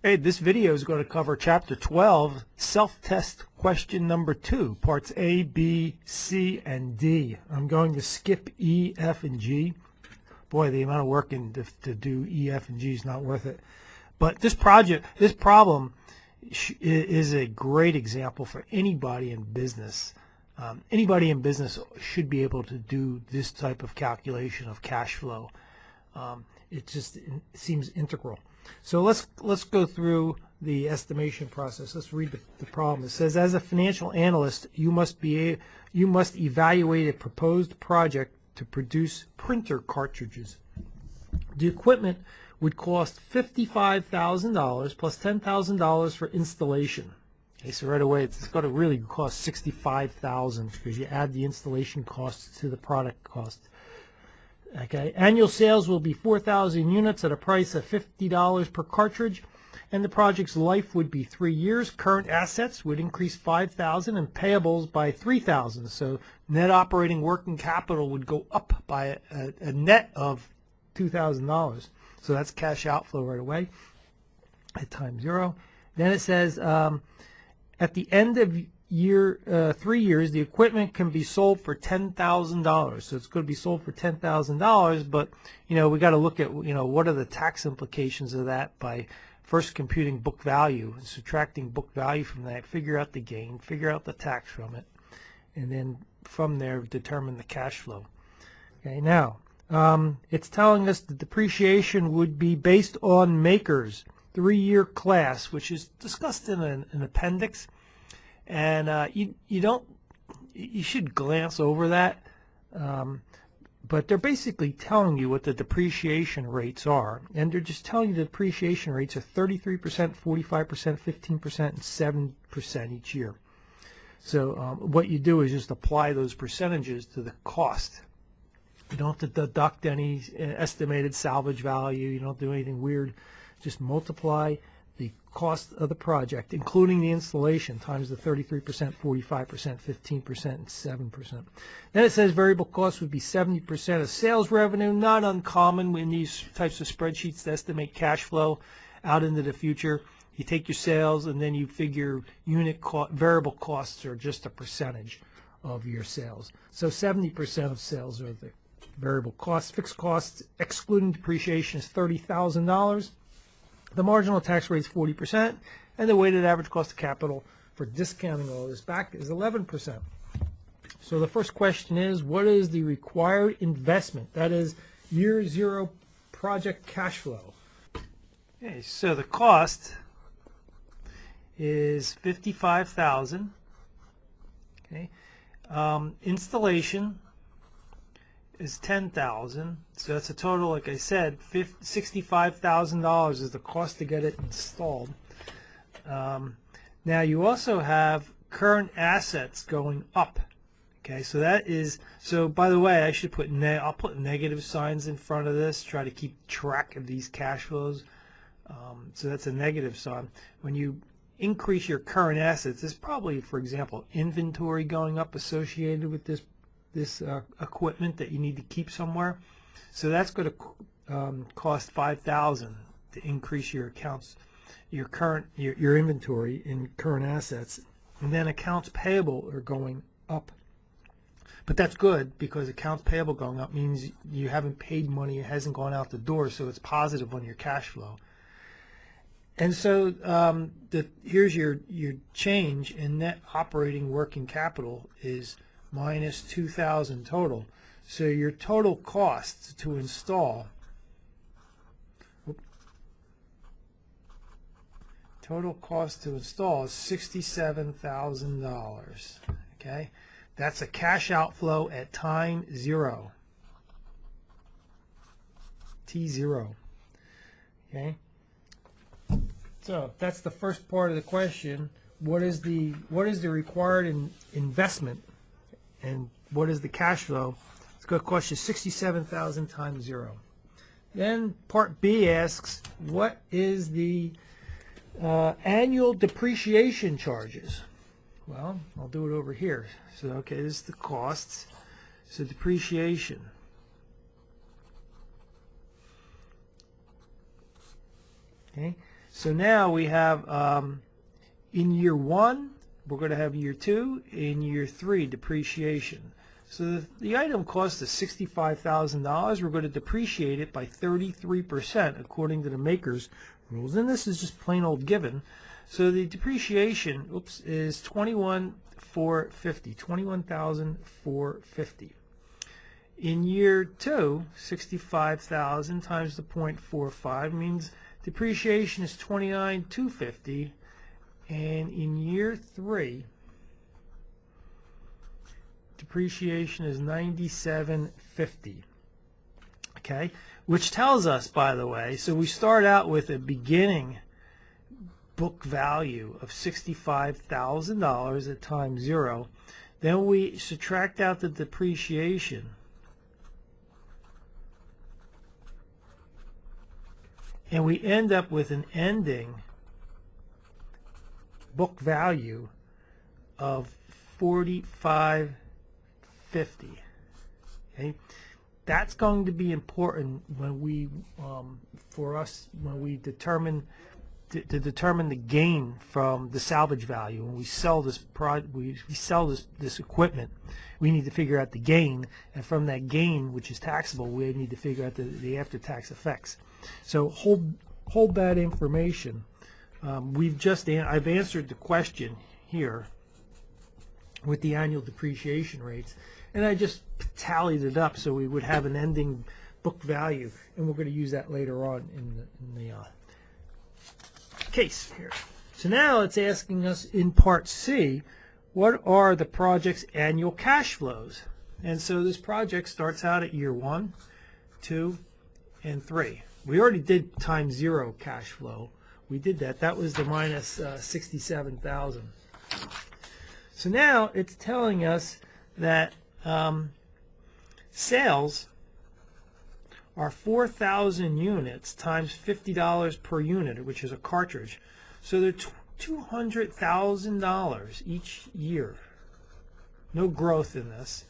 Hey, this video is going to cover Chapter 12, Self-Test Question Number 2, Parts A, B, C, and D. I'm going to skip E, F, and G. Boy, the amount of work to do E, F, and G is not worth it. But this problem is a great example for anybody in business. Anybody in business should be able to do this type of calculation of cash flow. It seems integral. So let's go through the estimation process. Let's read the problem. It says, as a financial analyst, you must evaluate a proposed project to produce printer cartridges. The equipment would cost $55,000 plus $10,000 for installation. Okay, so right away it's going to really cost $65,000 because you add the installation costs to the product cost. Okay, annual sales will be 4,000 units at a price of $50 per cartridge, and the project's life would be 3 years. Current assets would increase 5,000 and payables by 3,000. So net operating working capital would go up by a net of $2,000. So that's cash outflow right away at time 0. Then it says at the end of 3 years, the equipment can be sold for $10,000. So it's going to be sold for $10,000, but we got to look at what are the tax implications of that by first computing book value and subtracting book value from that, figure out the gain, figure out the tax from it, and then from there determine the cash flow. Okay, now it's telling us the depreciation would be based on Maker's 3-year class, which is discussed in an appendix. And you should glance over that, but they're basically telling you what the depreciation rates are, and they're just telling you the depreciation rates are 33%, 45%, 15%, and 7% each year. So what you do is just apply those percentages to the cost. You don't have to deduct any estimated salvage value. You don't do anything weird. Just multiply the cost of the project, including the installation, times the 33%, 45%, 15%, and 7%. Then it says variable costs would be 70% of sales revenue. Not uncommon in these types of spreadsheets to estimate cash flow out into the future. You take your sales and then you figure variable costs are just a percentage of your sales. So 70% of sales are the variable costs. Fixed costs, excluding depreciation, is $30,000. The marginal tax rate is 40%, and the weighted average cost of capital for discounting all this back is 11%. So the first question is, what is the required investment? That is year 0 project cash flow. Okay, so the cost is $55,000. Okay, installation is $10,000, so that's a total, like I said, $65,000 is the cost to get it installed. Now you also have current assets going up. Okay, so that is, so by the way, I should put I'll put negative signs in front of this, try to keep track of these cash flows. So that's a negative sign. When you increase your current assets, there's probably, for example, inventory going up associated with this equipment that you need to keep somewhere. So that's going to cost $5,000 to increase your accounts, your inventory in current assets. And then accounts payable are going up. But that's good, because accounts payable going up means you haven't paid money, it hasn't gone out the door, so it's positive on your cash flow. And so here's your change in net operating working capital is minus $2,000 total. So your total cost to install, is $67,000. Okay, that's a cash outflow at time 0, T0. Okay, so that's the first part of the question. What is the required investment? And what is the cash flow? It's going to cost you $67,000 times 0. Then part B asks, what is the annual depreciation charges? Well, I'll do it over here. So, okay, this is the costs. So depreciation. Okay, So now we have in year 1, we're going to have year 2, in year 3, depreciation. So the item costs us $65,000. We're going to depreciate it by 33% according to the maker's rules. And this is just plain old given. So the depreciation, is $21,450. In year 2, 65,000 times the 0.45 means depreciation is $29,250. And in year 3, depreciation is $97.50. Okay, which tells us, by the way, so we start out with a beginning book value of $65,000 at time 0. Then we subtract out the depreciation, and we end up with an ending book value of $45.50. Okay, that's going to be important when we, for us, when we determine to determine the gain from the salvage value. When we sell this we sell this equipment, we need to figure out the gain, and from that gain, which is taxable, we need to figure out the after-tax effects. So hold that information. I've answered the question here with the annual depreciation rates, and I just tallied it up so we would have an ending book value, and we're going to use that later on in the case here. So now it's asking us in part C, what are the project's annual cash flows? And so this project starts out at year 1, 2, and 3. We already did time 0 cash flow. We did that. That was the minus 67,000. So now it's telling us that sales are 4,000 units times $50 per unit, which is a cartridge. So they're $200,000 each year. No growth in this.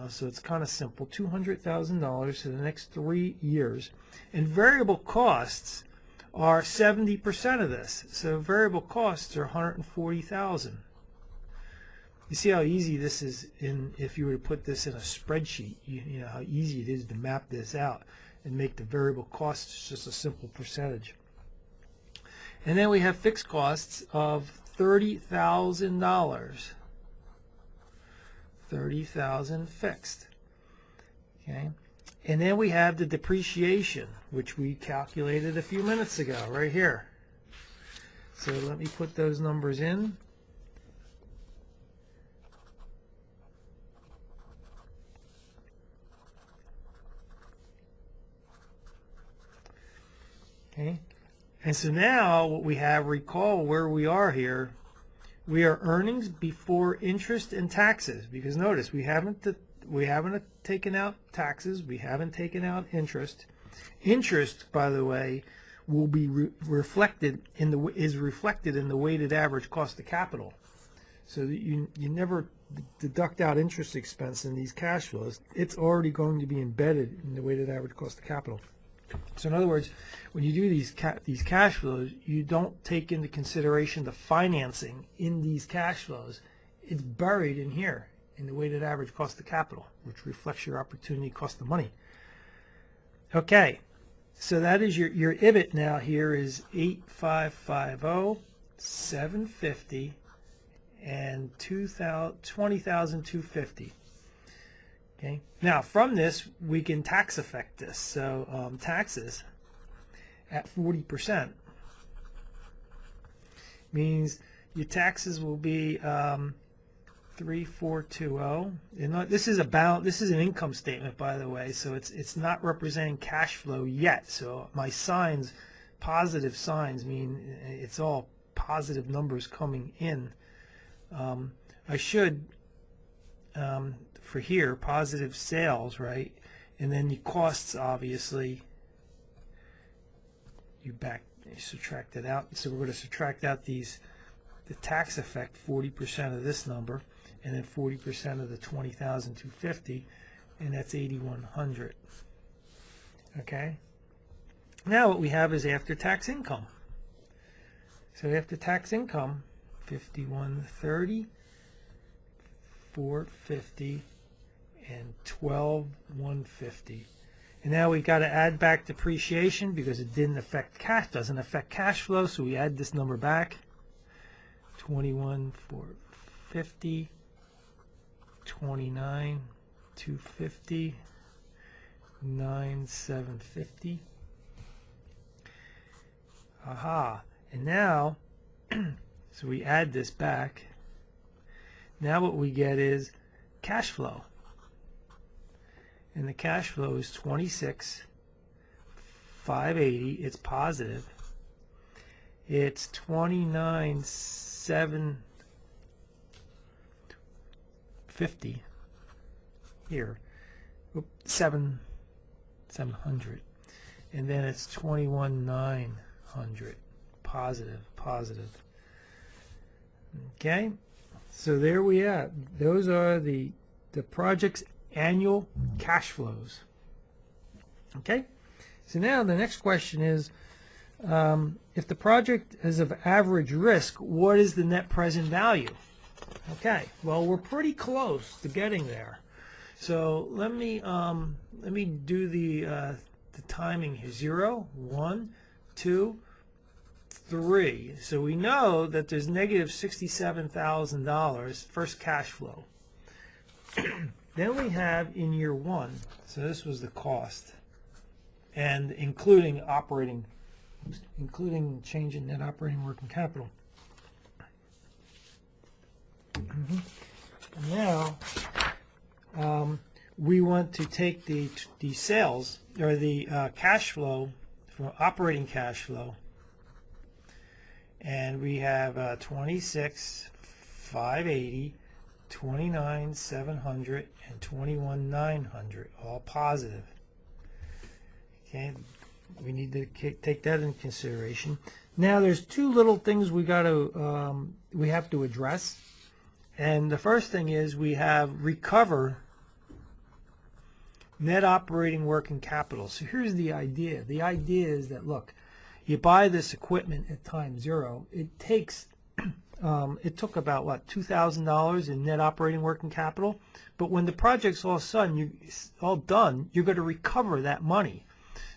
So it's kind of simple. $200,000 for the next 3 years. And variable costs are 70% of this. So variable costs are $140,000. You see how easy this is if you were to put this in a spreadsheet. You know how easy it is to map this out and make the variable costs just a simple percentage. And then we have fixed costs of $30,000. 30,000 fixed. Okay. And then we have the depreciation, which we calculated a few minutes ago right here. So let me put those numbers in. Okay. And so now what we have, recall where we are here. We are earnings before interest and taxes, because notice we haven't taken out taxes, we haven't taken out interest. Interest, by the way, will be reflected in the weighted average cost of capital. So you never deduct out interest expense in these cash flows. It's already going to be embedded in the weighted average cost of capital. So in other words, when you do these cash flows, you don't take into consideration the financing in these cash flows. It's buried in here in the weighted average cost of capital, which reflects your opportunity cost of money. Okay, so that is your IBIT now here is 8,550, 750, and 20,250. Okay. Now from this we can tax affect this. So taxes at 40% means your taxes will be 3,420. And this is an income statement, by the way, so it's not representing cash flow yet. So my signs, positive signs, mean it's all positive numbers coming in. I should for here, positive sales, right? And then the costs, obviously, you subtract it out. So we're going to subtract out the tax effect, 40% of this number, and then 40% of the 20,250, and that's 8,100. Okay? Now what we have is after-tax income. So after tax income, 5130, 450, and 12150. And now we got to add back depreciation because it didn't affect cash, doesn't affect cash flow, so we add this number back. 21,450, 29,250, 9,750. Aha. And now, so we add this back. Now what we get is cash flow. And the cash flow is 26,580. It's positive. It's 29,750 here. 700. And then it's 21,900. Positive. Okay? So there we are. Those are the project's annual cash flows. Okay? So now the next question is, if the project is of average risk, what is the net present value? Okay, well, we're pretty close to getting there. So let me do the timing here. 0, 1, 2, 3. So we know that there's negative $67,000 first cash flow. Then we have in year 1, so this was the cost, and including change in net operating working capital. Now we want to take the sales, or the cash flow from operating cash flow, and we have 26,580, 29,700, and 21,900, all positive. Okay, we need to take that into consideration. Now there's two little things we have to address, and the first thing is we have recover net operating working capital. So here's the idea. The idea is that, look, you buy this equipment at time 0. It takes it took about what, $2,000 in net operating working capital, but when the project's all done, you're going to recover that money.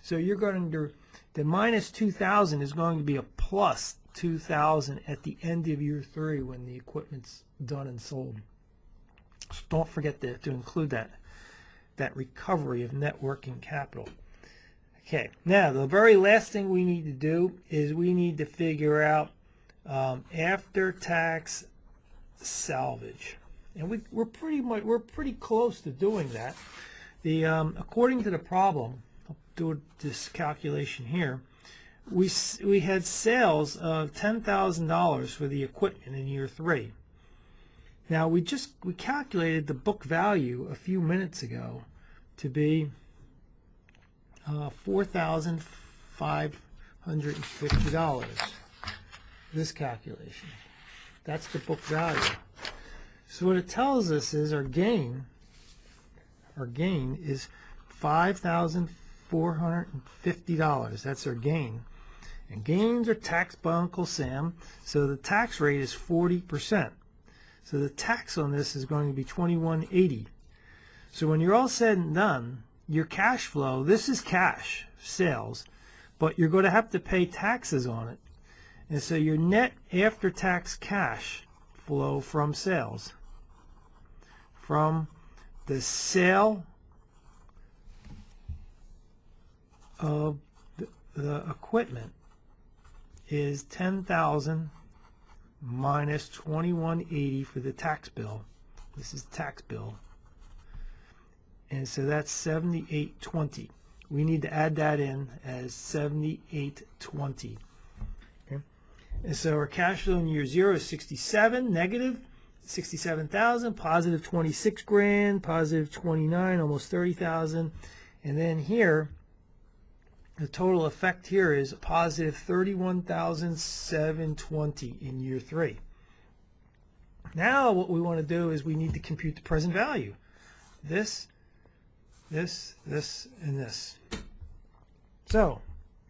So you're going to, the minus 2,000 is going to be a plus 2,000 at the end of year 3 when the equipment's done and sold. So don't forget to include that recovery of net working capital. Okay, now the very last thing we need to do is we need to figure out after-tax salvage, and we're pretty close to doing that. The according to the problem, I'll do this calculation here. We had sales of $10,000 for the equipment in year 3. Now we calculated the book value a few minutes ago to be $4,550. This calculation, that's the book value. So what it tells us is our gain is $5,450. That's our gain, and gains are taxed by Uncle Sam, so the tax rate is 40%. So the tax on this is going to be $21.80. So when you're all said and done, your cash flow, this is cash sales, but you're going to have to pay taxes on it. And so your net after-tax cash flow from sales, from the sale of the equipment, is $10,000 minus $21.80 for the tax bill. This is the tax bill. And so that's $78.20. We need to add that in as $78.20. Okay? And so our cash flow in year 0 is 67, negative 67,000, positive 26 grand, positive 29, almost 30,000. And then here, the total effect here is a positive 31,720 in year 3. Now what we want to do is we need to compute the present value. This, and this. So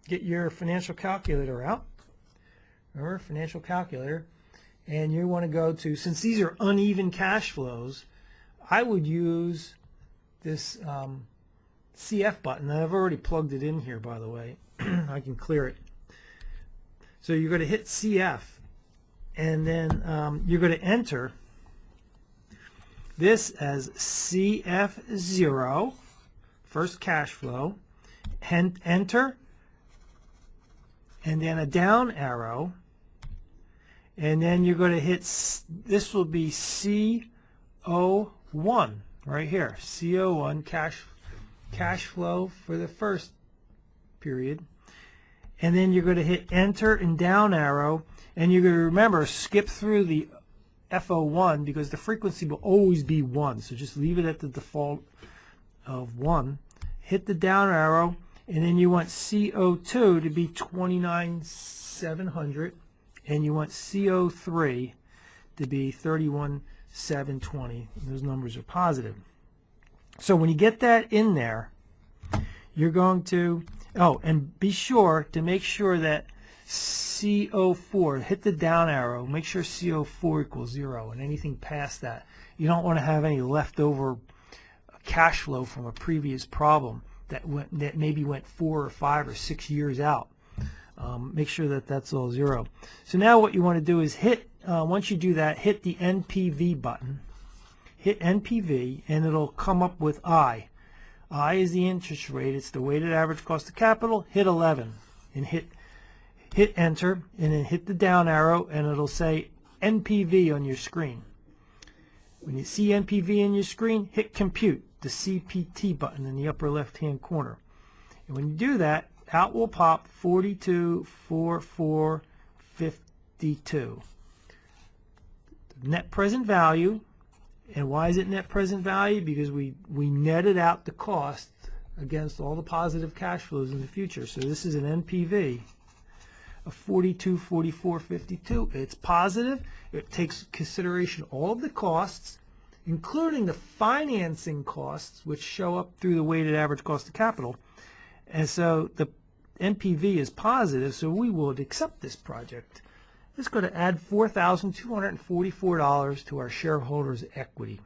get your financial calculator out. remember, financial calculator, and you want to go to, since these are uneven cash flows, I would use this CF button. I've already plugged it in here, by the way. I can clear it. So you're going to hit CF, and then you're going to enter this as CF0, first cash flow, enter, and then a down arrow, and then you're going to hit, this will be CO1 right here, CO1, cash flow for the first period, and then you're going to hit enter and down arrow, and you're going to remember, skip through the FO1 because the frequency will always be 1, so just leave it at the default of 1. Hit the down arrow, and then you want CO2 to be 29,700, and you want CO3 to be 31,720. Those numbers are positive. So when you get that in there, you're going to, oh, and be sure to make sure that CO4, hit the down arrow, make sure CO4 equals 0, and anything past that. You don't want to have any leftover cash flow from a previous problem that maybe went 4 or 5 or 6 years out. Make sure that that's all 0. So now what you want to do is hit, once you do that, hit the NPV button. Hit NPV, and it'll come up with I. I is the interest rate. It's the weighted average cost of capital. Hit 11, and hit enter, and then hit the down arrow, and it'll say NPV on your screen. When you see NPV on your screen, hit compute, the CPT button in the upper left hand corner. And when you do that, out will pop 424452. The net present value. And why is it net present value? Because we netted out the cost against all the positive cash flows in the future. So this is an NPV of 424452. It's positive. It takes consideration all of the costs, including the financing costs, which show up through the weighted average cost of capital. And so the NPV is positive, so we would accept this project. It's going to add $4,244 to our shareholders' equity.